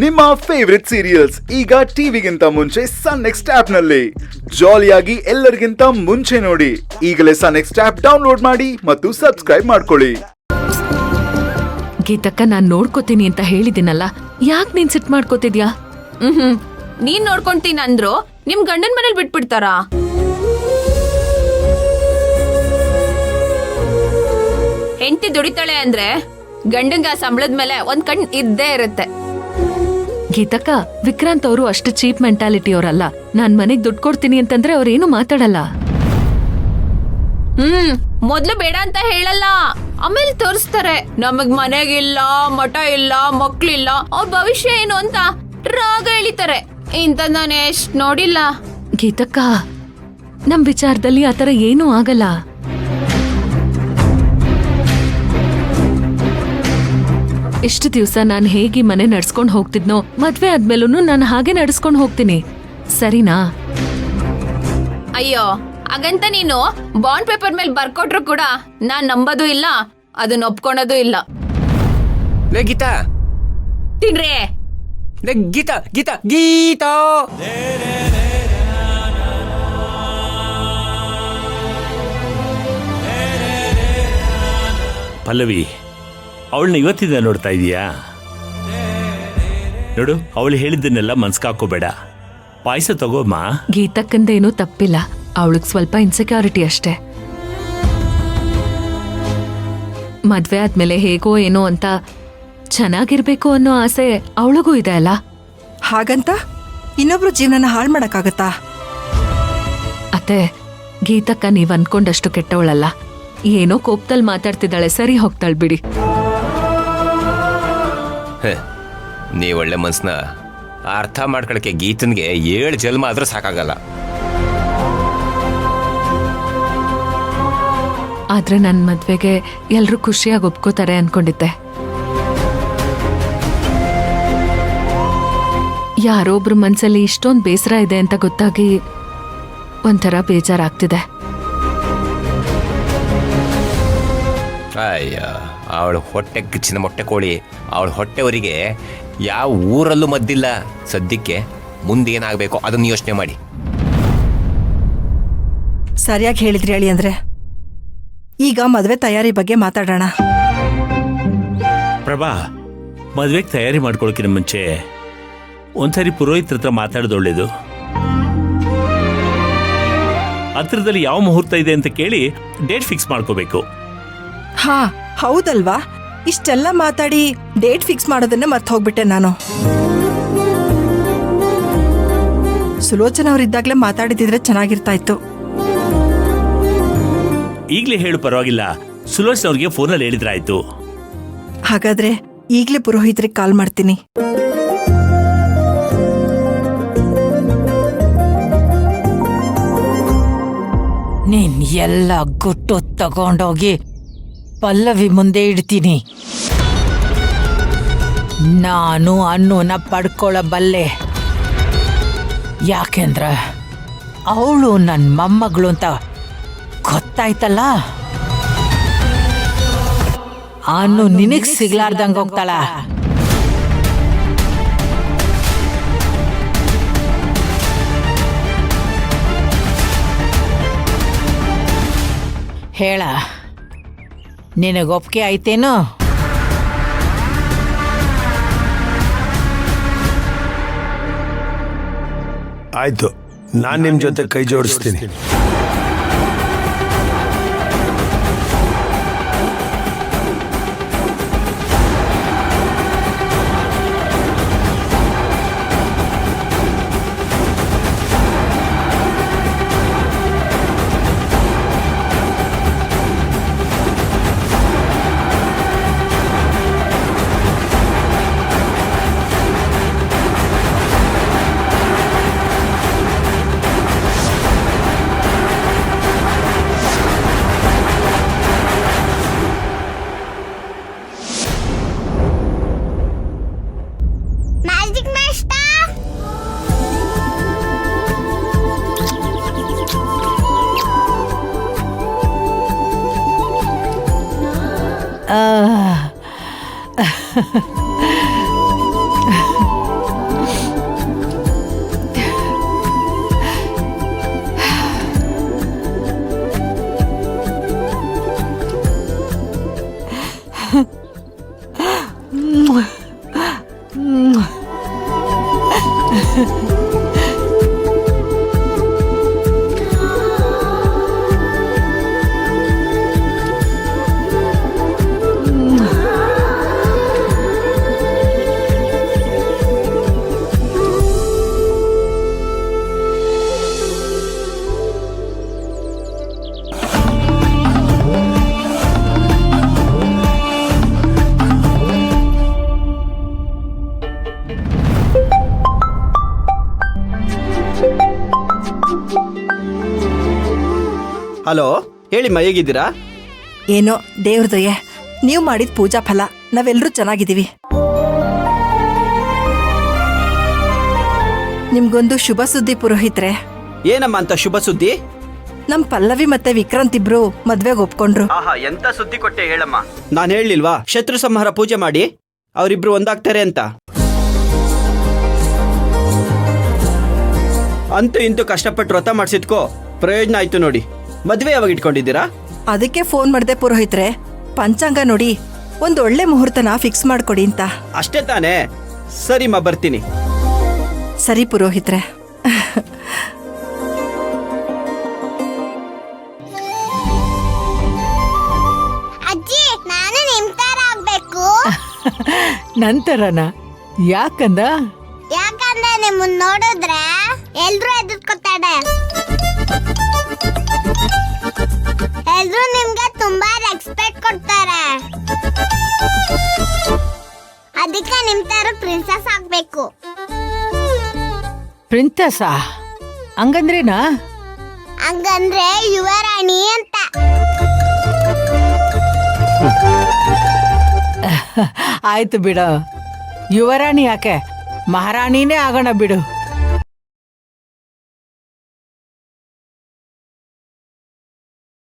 ನಿಮ್ಮ favourite serials ಈಗ ಟಿವಿಗಿಂತ ಮುಂಚೆ ಸನ್ ನೆಕ್ಸ್ಟ್ ಆಪ್ ನಲ್ಲಿ ಜಾಲಿಯಾಗಿ ಎಲ್ಲರಿಗಿಂತ ಮುಂಚೆ ನೋಡಿ. ಈಗಲೇ ಸನ್ ನೆಕ್ಸ್ಟ್ ಆಪ್ ಡೌನ್ಲೋಡ್ ಮಾಡಿ ಮತ್ತು ಸಬ್ಸ್ಕ್ರೈಬ್ ಮಾಡ್ಕೊಳ್ಳಿ. ಗೀತಕ್ಕ, ನಾನ್ ನೋಡ್ಕೋತೀನಿ ಅಂತ ಹೇಳಿದಿನಲ್ಲ, ಯಾಕೆ ನೀನ್ ಸಿಟ್ ಮಾಡ್ಕೋತಿದ್ಯಾ? ನೀನ್ ನೋಡ್ಕೊಂತೀನಿ ಅಂದ್ರು ನಿಮ್ ಗಂಡನ್ ಮನೇಲಿ ಬಿಟ್ಬಿಡ್ತಾರಾ? ಹೆಂಡತಿ ದುಡಿತಾಳೆ ಅಂದ್ರೆ ಗಂಡಂಗ ಸಂಬಳದ ಮೇಲೆ ಒಂದ್ ಕಣ್ ಇದ್ದೇ ಇರುತ್ತೆ. ಗೀತಕ್ಕ, ವಿಕ್ರಾಂತ್ ಅವರು ಅಷ್ಟು ಚೀಪ್ ಮೆಂಟಾಲಿಟಿ ಅವರಲ್ಲ. ನಾನ್ ಮನೆಗ್ ದುಡ್ಡು ಕೊಡ್ತೀನಿ ಅಂತಂದ್ರೆ ಅವ್ರೇನು ಮಾತಾಡಲ್ಲ. ಮೊದ್ಲು ಬೇಡ ಅಂತ ಹೇಳಲ್ಲ, ಆಮೇಲೆ ತೋರಿಸ್ತಾರೆ. ನಮಗ್ ಮನೆಗಿಲ್ಲ, ಮಠ ಇಲ್ಲ, ಮಕ್ಳಿಲ್ಲ, ಅವ್ರ ಭವಿಷ್ಯ ಏನು ಅಂತ ರಾಗ ಎಳಿತಾರೆ. ಇಂತ ನಾನು ಎಷ್ಟ್ ನೋಡಿಲ್ಲ. ಗೀತಕ್ಕ, ನಮ್ ವಿಚಾರದಲ್ಲಿ ಆತರ ಏನೂ ಆಗಲ್ಲ. ಇಷ್ಟು ದಿವ್ಸ ನಾನ್ ಹೇಗೆ ಮನೆ ನಡ್ಸ್ಕೊಂಡ್ ಹೋಗ್ತಿದ್ನೋ, ಮದ್ವೆ ಆದ್ಮೇಲೂ ನಾನು ಹಾಗೆ ನಡ್ಸ್ಕೊಂಡ್ ಹೋಗ್ತೀನಿ, ಸರಿನಾ? ಅಯ್ಯೋ, ಹಾಗಂತ ನೀನು ಬಾಂಡ್ ಪೇಪರ್ ಮೇಲೆ ಬರ್ಕೊಟ್ರು ಕೂಡ ನಾನ್ ನಂಬೋದು ಇಲ್ಲ, ಅದನ್ನ ಒಪ್ಕೊಳೋದು ಇಲ್ಲ. ಗೀತಾ ತಿನ್ರಿ. ಗೀತಾ ಗೀತಾ ಗೀತಾ ಪಲ್ಲವಿ, ಅವಳನ್ನ ಇವತ್ತಿಂದ ನೋಡ್ತಾ ಇದೀಯಾ? ನೋಡು, ಅವಳು ಹೇಳಿದ್ದನ್ನೆಲ್ಲ ಮನ್ಸ್ಕಾಕೋಬೇಡ. ಪಾಯಸ ತಗೋಮ್ಮ. ಗೀತಕ್ಕಂದೇನೂ ತಪ್ಪಿಲ್ಲ, ಅವಳಿಗೆ ಸ್ವಲ್ಪ ಇನ್ಸೆಕ್ಯೂರಿಟಿ ಅಷ್ಟೇ. ಮದ್ವೆ ಆದ್ಮೇಲೆ ಹೇಗೋ ಏನೋ ಅಂತ ಚೆನ್ನಾಗಿರ್ಬೇಕು ಅನ್ನೋ ಆಸೆ ಅವಳಿಗೂ ಇದೆ ಅಲ್ಲ. ಹಾಗಂತ ಇನ್ನೊಬ್ರು ಜೀವನನ ಹಾಳು ಮಾಡಕ್ಕಾಗತ್ತಾ? ಅತ್ತೆ, ಗೀತಕ್ಕ ನೀವ್ ಅನ್ಕೊಂಡಷ್ಟು ಕೆಟ್ಟವಳಲ್ಲ. ಏನೋ ಕೋಪದಲ್ಲಿ ಮಾತಾಡ್ತಿದ್ದಾಳೆ, ಸರಿ ಹೋಗ್ತಾಳ್ ಬಿಡಿ. ನೀ ಒಳ್ಳೆ ಮನ್ಸನ್ನ ಅರ್ಥ ಮಾಡ್ಕೊಳಕ್ಕೆ ಗೀತನ್ಗೆ 7 ಜನ್ಮ ಆದ್ರೂ ಸಾಕಾಗಲ್ಲ. ಆದ್ರೆ ನನ್ ಮದ್ವೆಗೆ ಎಲ್ರೂ ಖುಷಿಯಾಗಿ ಒಪ್ಕೋತಾರೆ ಅನ್ಕೊಂಡಿದ್ದೆ. ಯಾರೊಬ್ರು ಮನ್ಸಲ್ಲಿ ಇಷ್ಟೊಂದ್ ಬೇಸರ ಇದೆ ಅಂತ ಗೊತ್ತಾಗಿ ಒಂಥರ ಬೇಜಾರಾಗ್ತಿದೆ. ಅಯ್ಯ, ಅವಳ ಹೊಟ್ಟೆ ಕಿಚ್ಚಿನ ಮೊಟ್ಟೆ ಕೋಳಿ. ಅವಳ ಹೊಟ್ಟೆವರಿಗೆ ಯಾವ ಊರಲ್ಲೂ ಮದ್ದಿಲ್ಲ. ಸದ್ಯಕ್ಕೆ ಮುಂದೇನಾಗಬೇಕು ಅದನ್ನು ಯೋಚನೆ ಮಾಡಿ. ಸರಿಯಾಗಿ ಹೇಳಿದ್ರಿ ಹೇಳಿ. ಅಂದ್ರೆ ಈಗ ಮದ್ವೆ ತಯಾರಿ ಬಗ್ಗೆ ಮಾತಾಡೋಣ. ಪ್ರಭಾ, ಮದ್ವೆಗೆ ತಯಾರಿ ಮಾಡ್ಕೊಳಕಿನ ಮುಂಚೆ ಒಂದ್ಸರಿ ಪುರೋಹಿತರ ಹತ್ರ ಮಾತಾಡೋದು ಒಳ್ಳೇದು. ಹತ್ರದಲ್ಲಿ ಯಾವ ಮುಹೂರ್ತ ಇದೆ ಅಂತ ಕೇಳಿ ಡೇಟ್ ಫಿಕ್ಸ್ ಮಾಡ್ಕೋಬೇಕು. ಹಾ, ಹೌದಲ್ವಾ? ಇಷ್ಟೆಲ್ಲ ಮಾತಾಡಿ ಡೇಟ್ ಫಿಕ್ಸ್ ಮಾಡೋದನ್ನ ಮರ್ತು ಹೋಗ್ಬಿಟ್ಟೆ ನಾನು. ಸುಲೋಚನಾ ಅವರಿದ್ದಾಗ್ಲೇ ಮಾತಾಡಿದ್ರೆ ಚೆನ್ನಾಗಿರ್ತಾ ಇತ್ತು. ಈಗ್ಲೇ ಹೇಳು, ಪರವಾಗಿಲ್ಲ. ಸುಲೋಚನ ಅವ್ರಿಗೆ ಫೋನಲ್ಲಿ ಹೇಳಿದ್ರಾಯ್ತು. ಹಾಗಾದ್ರೆ ಈಗ್ಲೇ ಪುರೋಹಿತರಿಗೆ ಕಾಲ್ ಮಾಡ್ತೀನಿ. ನೀನ್ ಎಲ್ಲ ಗುಟ್ಟು ತಗೊಂಡೋಗಿ ಪಲ್ಲವಿ ಮುಂದೆ ಇಡ್ತೀನಿ. ನಾನು ಅನ್ನುನ ಪಡ್ಕೊಳ್ಳಬಲ್ಲೆ. ಯಾಕೆಂದ್ರೆ ಅವಳು ನನ್ನ ಮೊಮ್ಮಗಳು ಅಂತ ಗೊತ್ತಾಯ್ತಲ್ಲ. ಅನ್ನು ನಿನಗ್ ಸಿಗ್ಲಾರ್ದಂಗ ಹೋಗ್ತಾಳ. ಹೇಳ, ನಿನಗೊಪ್ಪಿಗೆ ಆಯ್ತೇನು? ಆಯ್ತು, ನಾನು ನಿಮ್ ಜೊತೆ ಕೈ ಜೋಡಿಸ್ತೀನಿ. ಹಲೋ, ಹೇಳಿಮ್ಮ, ಹೇಗಿದ್ದೀರಾ? ಏನೋ ದೇವ್ರ ದಯೆ, ನೀವು ಮಾಡಿದ ಪೂಜಾ ಫಲ, ನಾವೆಲ್ಲರೂ ಚೆನ್ನಾಗಿದ್ದೀವಿ. ನಿಮ್ಗೊಂದು ಶುಭ ಸುದ್ದಿ ಪುರೋಹಿತ್ರೆ. ಏನಮ್ಮ ಅಂತ ಶುಭ ಸುದ್ದಿ? ನಮ್ ಪಲ್ಲವಿ ಮತ್ತೆ ವಿಕ್ರಾಂತ್ ಇಬ್ರು ಮದ್ವೆಗೆ ಒಪ್ಕೊಂಡ್ರು. ಆಹಾ, ಎಂತ ಸುದ್ದಿ ಕೊಟ್ಟೆ ಹೇಳಮ್ಮ. ನಾನು ಹೇಳಿಲ್ವಾ ಶತ್ರು ಸಂಹಾರ ಪೂಜೆ ಮಾಡಿ ಅವರಿಬ್ರು ಒಂದಾಗ್ತಾರೆ ಅಂತ? ಅಂತೂ ಇಂತೂ ಕಷ್ಟಪಟ್ಟು ವ್ರತ ಮಾಡಿಸಿದ್ಕೋ ಪ್ರಯೋಜನ ಆಯ್ತು ನೋಡಿ. ಮದ್ವೆ ಯಾವಾಗ ಇಟ್ಕೊಂಡಿದ್ದೀರಾ? ಅದಕ್ಕೆ ಫೋನ್ ಮಾಡ್ದೆ ಪುರೋಹಿತ್ರೆ, ಪಂಚಾಂಗ ನೋಡಿ ಒಂದ್ ಒಳ್ಳೆ ಮುಹೂರ್ತನ ಫಿಕ್ಸ್ ಮಾಡ್ಕೊಡಿ ಅಂತ. ಅಷ್ಟೇ ತಾನೇ? ಸರಿಮ್ಮ, ಬರ್ತೀನಿ. ಸರಿ ಪುರೋಹಿತ್ರೆ. ಅಜ್ಜಿ, ನಾನು ನಿಮ್ ತರ ಆಗ್ಬೇಕು. ನಂತರನ ಯಾಕಂದ? ಯಾಕಂದ್ರೆ ನಿಮ್ಮನ್ನ ನೋಡಿದ್ರೆ ಎಲ್ರು ಎದುರ್ಕೊತಾರೆ. ಎಲ್ರು ನಿಮ್ಗೆ ತುಂಬಾ ರೆಸ್ಪೆಕ್ಟ್ ಕೊಡ್ತಾರೆ. ಅದಕ್ಕೆ ನಿಮ್ ತರ ಪ್ರಿನ್ಸೆಸ್ ಆಗ್ಬೇಕು. ಪ್ರಿನ್ಸೆಸ್ ಹಂಗಂದ್ರೇನಾ? ಹಂಗಂದ್ರೆ ಯುವರಾಣಿ ಅಂತ. ಆಯ್ತು ಬಿಡು, ಯುವರಾಣಿ ಯಾಕೆ, ಮಹಾರಾಣಿನೇ ಆಗೋಣ ಬಿಡು.